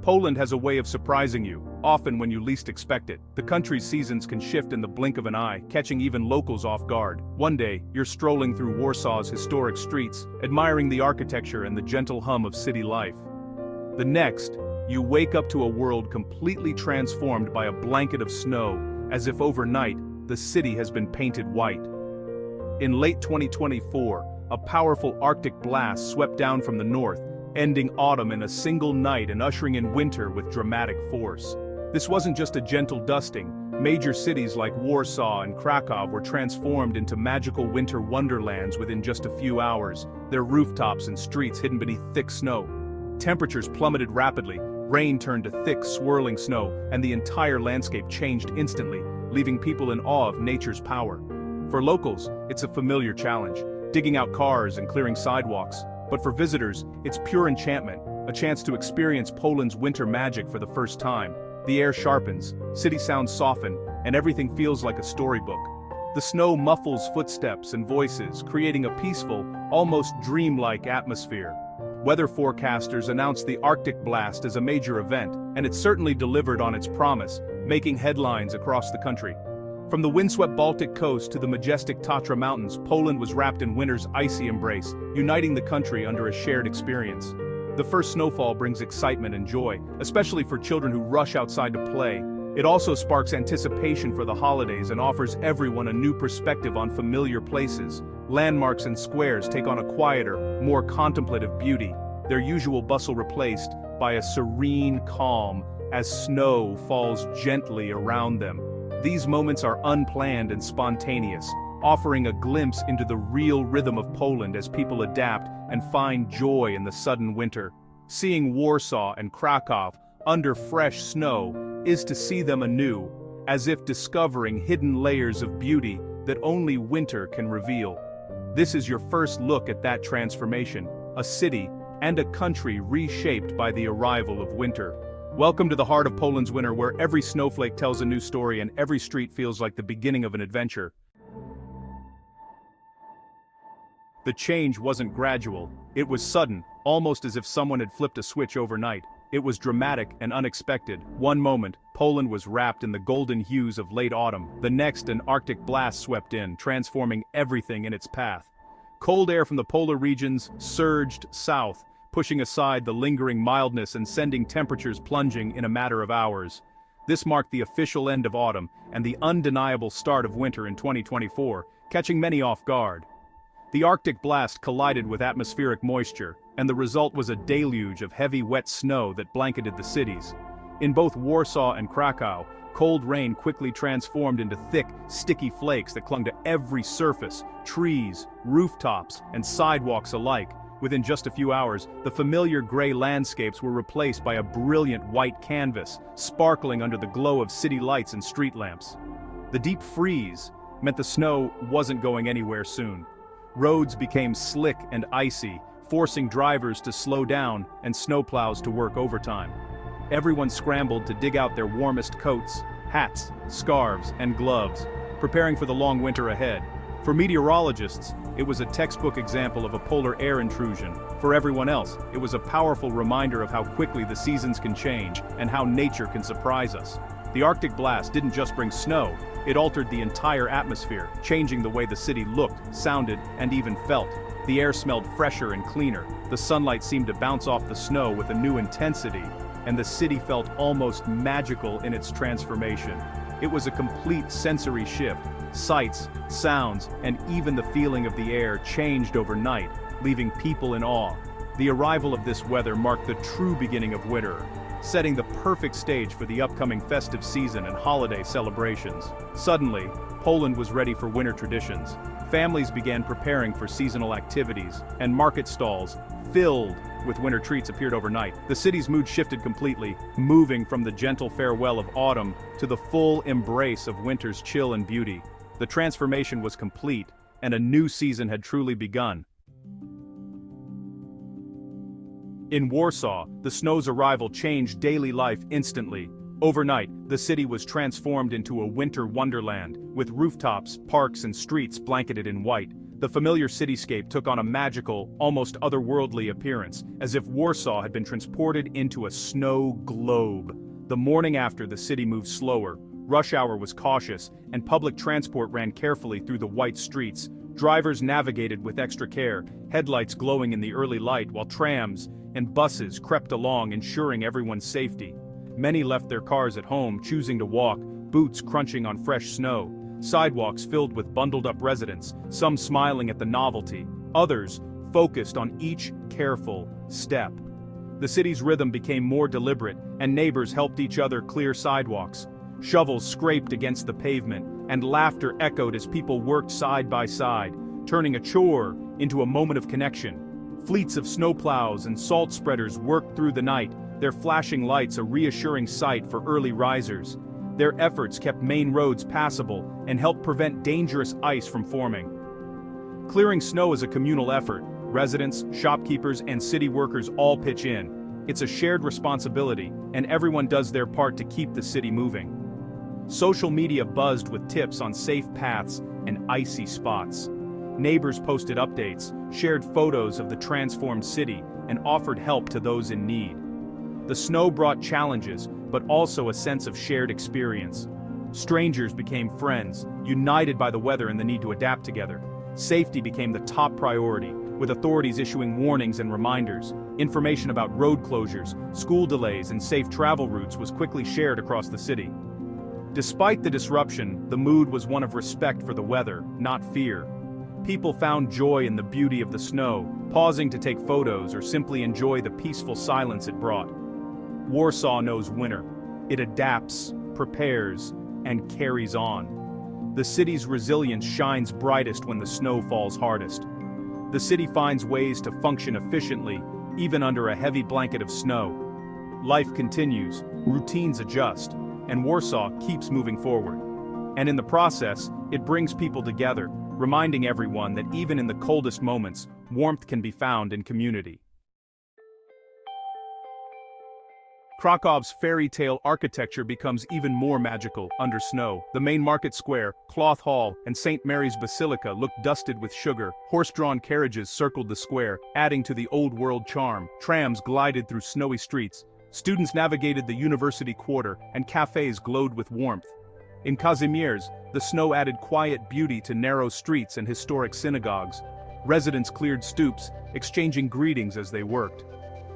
Poland has a way of surprising you, often when you least expect it. The country's seasons can shift in the blink of an eye, catching even locals off guard. One day, you're strolling through Warsaw's historic streets, admiring the architecture and the gentle hum of city life. The next, you wake up to a world completely transformed by a blanket of snow, as if overnight, the city has been painted white. In late 2024, a powerful Arctic blast swept down from the north, ending autumn in a single night and ushering in winter with dramatic force. This wasn't just a gentle dusting. Major cities like Warsaw and Krakow were transformed into magical winter wonderlands within just a few hours, their rooftops and streets hidden beneath thick snow. Temperatures plummeted rapidly, rain turned to thick, swirling snow, and the entire landscape changed instantly, leaving people in awe of nature's power. For locals, it's a familiar challenge, digging out cars and clearing sidewalks. But for visitors, it's pure enchantment, a chance to experience Poland's winter magic for the first time. The air sharpens, city sounds soften, and everything feels like a storybook. The snow muffles footsteps and voices, creating a peaceful, almost dreamlike atmosphere. Weather forecasters announced the Arctic blast as a major event, and it certainly delivered on its promise, making headlines across the country. From the windswept Baltic coast to the majestic Tatra Mountains, Poland was wrapped in winter's icy embrace, uniting the country under a shared experience. The first snowfall brings excitement and joy, especially for children who rush outside to play. It also sparks anticipation for the holidays and offers everyone a new perspective on familiar places. Landmarks and squares take on a quieter, more contemplative beauty, their usual bustle replaced by a serene calm as snow falls gently around them. These moments are unplanned and spontaneous, offering a glimpse into the real rhythm of Poland as people adapt and find joy in the sudden winter. Seeing Warsaw and Krakow under fresh snow is to see them anew, as if discovering hidden layers of beauty that only winter can reveal. This is your first look at that transformation, a city and a country reshaped by the arrival of winter. Welcome to the heart of Poland's winter, where every snowflake tells a new story and every street feels like the beginning of an adventure. The change wasn't gradual, it was sudden, almost as if someone had flipped a switch overnight. It was dramatic and unexpected. One moment, Poland was wrapped in the golden hues of late autumn. The next, an Arctic blast swept in, transforming everything in its path. Cold air from the polar regions surged south, pushing aside the lingering mildness and sending temperatures plunging in a matter of hours. This marked the official end of autumn and the undeniable start of winter in 2024, catching many off guard. The Arctic blast collided with atmospheric moisture, and the result was a deluge of heavy wet snow that blanketed the cities. In both Warsaw and Krakow, cold rain quickly transformed into thick, sticky flakes that clung to every surface, trees, rooftops, and sidewalks alike. Within just a few hours, the familiar gray landscapes were replaced by a brilliant white canvas, sparkling under the glow of city lights and street lamps. The deep freeze meant the snow wasn't going anywhere soon. Roads became slick and icy, forcing drivers to slow down and snowplows to work overtime. Everyone scrambled to dig out their warmest coats, hats, scarves, and gloves, preparing for the long winter ahead. For meteorologists, it was a textbook example of a polar air intrusion. For everyone else, it was a powerful reminder of how quickly the seasons can change and how nature can surprise us. The Arctic blast didn't just bring snow, it altered the entire atmosphere, changing the way the city looked, sounded, and even felt. The air smelled fresher and cleaner, the sunlight seemed to bounce off the snow with a new intensity, and the city felt almost magical in its transformation. It was a complete sensory shift. Sights, sounds, and even the feeling of the air changed overnight, leaving people in awe. The arrival of this weather marked the true beginning of winter, setting the perfect stage for the upcoming festive season and holiday celebrations. Suddenly, Poland was ready for winter traditions. Families began preparing for seasonal activities, and market stalls, filled with winter treats, appeared overnight. The city's mood shifted completely, moving from the gentle farewell of autumn to the full embrace of winter's chill and beauty. The transformation was complete, and a new season had truly begun. In Warsaw, the snow's arrival changed daily life instantly. Overnight, the city was transformed into a winter wonderland, with rooftops, parks, and streets blanketed in white. The familiar cityscape took on a magical, almost otherworldly appearance, as if Warsaw had been transported into a snow globe. The morning after, the city moved slower. Rush hour was cautious, and public transport ran carefully through the white streets. Drivers navigated with extra care, headlights glowing in the early light, while trams and buses crept along, ensuring everyone's safety. Many left their cars at home, choosing to walk, boots crunching on fresh snow. Sidewalks filled with bundled-up residents, some smiling at the novelty, others focused on each careful step. The city's rhythm became more deliberate, and neighbors helped each other clear sidewalks. Shovels scraped against the pavement, and laughter echoed as people worked side by side, turning a chore into a moment of connection. Fleets of snowplows and salt spreaders worked through the night, their flashing lights a reassuring sight for early risers. Their efforts kept main roads passable and helped prevent dangerous ice from forming. Clearing snow is a communal effort. Residents, shopkeepers, and city workers all pitch in. It's a shared responsibility, and everyone does their part to keep the city moving. Social media buzzed with tips on safe paths and icy spots. Neighbors posted updates, shared photos of the transformed city, and offered help to those in need. The snow brought challenges, but also a sense of shared experience. Strangers became friends, united by the weather and the need to adapt together. Safety became the top priority, with authorities issuing warnings and reminders. Information about road closures, school delays, and safe travel routes was quickly shared across the city. Despite the disruption, the mood was one of respect for the weather, not fear. People found joy in the beauty of the snow, pausing to take photos or simply enjoy the peaceful silence it brought. Warsaw knows winter. It adapts, prepares, and carries on. The city's resilience shines brightest when the snow falls hardest. The city finds ways to function efficiently, even under a heavy blanket of snow. Life continues, routines adjust, and Warsaw keeps moving forward. And in the process, it brings people together, reminding everyone that even in the coldest moments, warmth can be found in community. Krakow's fairy tale architecture becomes even more magical under snow. The main market square, Cloth Hall, and St. Mary's Basilica looked dusted with sugar. Horse-drawn carriages circled the square, adding to the old-world charm. Trams glided through snowy streets. Students navigated the university quarter, and cafes glowed with warmth. In Kazimierz, the snow added quiet beauty to narrow streets and historic synagogues. Residents cleared stoops, exchanging greetings as they worked.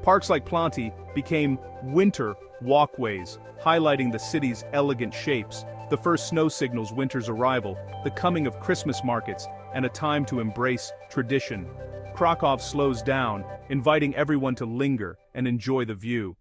Parks like Planty became winter walkways, highlighting the city's elegant shapes. The first snow signals winter's arrival, the coming of Christmas markets, and a time to embrace tradition. Krakow slows down, inviting everyone to linger and enjoy the view.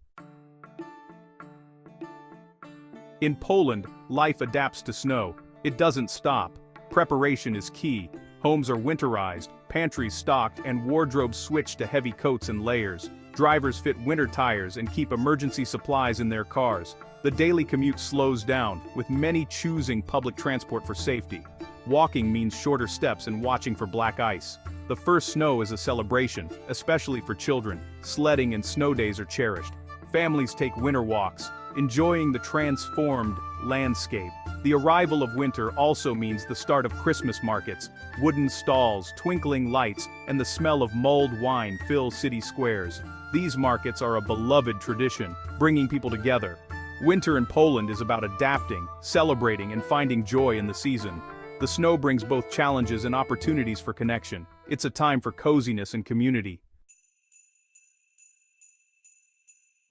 In Poland, life adapts to snow. It doesn't stop. Preparation is key. Homes are winterized, pantries stocked, and wardrobes switched to heavy coats and layers. Drivers fit winter tires and keep emergency supplies in their cars. The daily commute slows down, with many choosing public transport for safety. Walking means shorter steps and watching for black ice. The first snow is a celebration, especially for children. Sledding and snow days are cherished. Families take winter walks, enjoying the transformed landscape. The arrival of winter also means the start of Christmas markets. Wooden stalls, twinkling lights, and the smell of mulled wine fill city squares. These markets are a beloved tradition, bringing people together. Winter in Poland is about adapting, celebrating, and finding joy in the season. The snow brings both challenges and opportunities for connection. It's a time for coziness and community.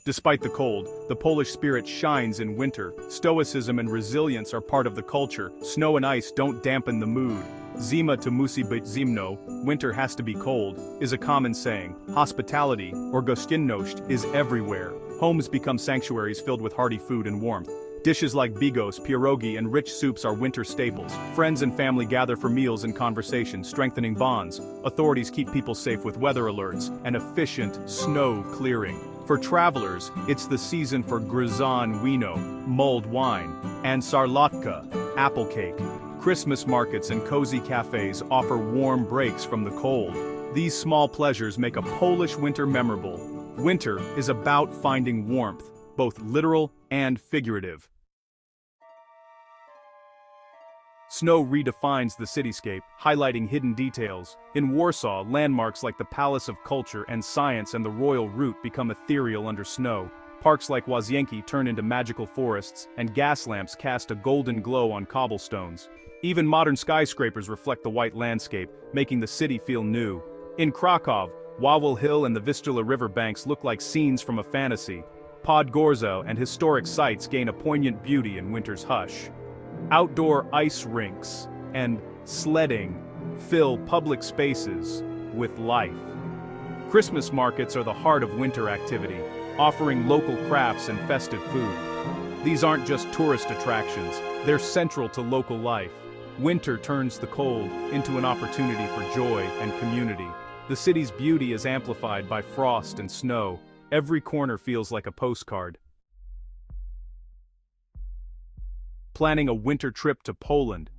Despite the cold, the Polish spirit shines in winter. Stoicism and resilience are part of the culture. Snow and ice don't dampen the mood. Zima to musi być zimno, winter has to be cold, is a common saying. Hospitality, or gościnność, is everywhere. Homes become sanctuaries filled with hearty food and warmth. Dishes like bigos, pierogi, and rich soups are winter staples. Friends and family gather for meals and conversation, strengthening bonds. Authorities keep people safe with weather alerts and efficient snow clearing. For travelers, it's the season for gryzon wino, mulled wine, and sarlotka, apple cake. Christmas markets and cozy cafes offer warm breaks from the cold. These small pleasures make a Polish winter memorable. Winter is about finding warmth, both literal and figurative. Snow redefines the cityscape, highlighting hidden details. In Warsaw, landmarks like the Palace of Culture and Science and the Royal Route become ethereal under snow. Parks like Łazienki turn into magical forests, and gas lamps cast a golden glow on cobblestones. Even modern skyscrapers reflect the white landscape, making the city feel new. In Krakow, Wawel Hill and the Vistula River banks look like scenes from a fantasy. Podgorza and historic sites gain a poignant beauty in winter's hush. Outdoor ice rinks and sledding fill public spaces with life. Christmas markets are the heart of winter activity, offering local crafts and festive food. These aren't just tourist attractions, they're central to local life. Winter turns the cold into an opportunity for joy and community. The city's beauty is amplified by frost and snow. Every corner feels like a postcard. Planning a winter trip to Poland.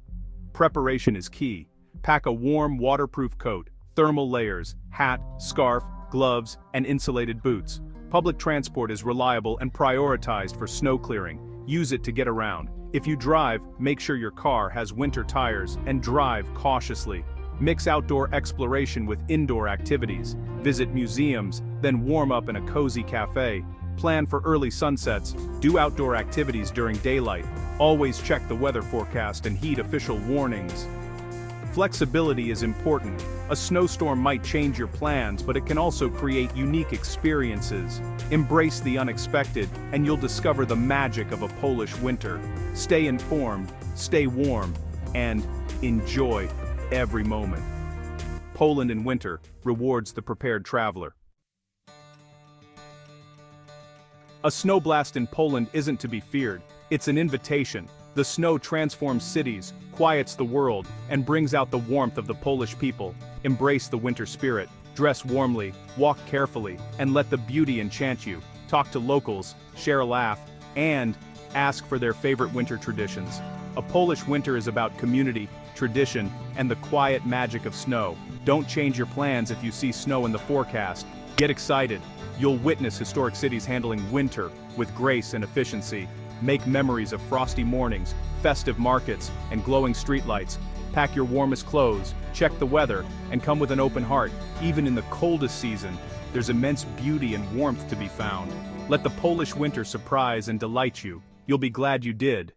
Preparation is key. Pack a warm, waterproof coat, thermal layers, hat, scarf, gloves, and insulated boots. Public transport is reliable and prioritized for snow clearing. Use it to get around. If you drive, make sure your car has winter tires and drive cautiously. Mix outdoor exploration with indoor activities. Visit museums, then warm up in a cozy cafe. Plan for early sunsets. Do outdoor activities during daylight. Always check the weather forecast and heed official warnings. Flexibility is important. A snowstorm might change your plans, but it can also create unique experiences. Embrace the unexpected, and you'll discover the magic of a Polish winter. Stay informed, stay warm, and enjoy every moment. Poland in winter rewards the prepared traveler. A snow blast in Poland isn't to be feared. It's an invitation. The snow transforms cities, quiets the world, and brings out the warmth of the Polish people. Embrace the winter spirit. Dress warmly, walk carefully, and let the beauty enchant you. Talk to locals, share a laugh, and ask for their favorite winter traditions. A Polish winter is about community, tradition, and the quiet magic of snow. Don't change your plans if you see snow in the forecast. Get excited. You'll witness historic cities handling winter with grace and efficiency. Make memories of frosty mornings, festive markets, and glowing streetlights. Pack your warmest clothes, check the weather, and come with an open heart. Even in the coldest season, there's immense beauty and warmth to be found. Let the Polish winter surprise and delight you. You'll be glad you did.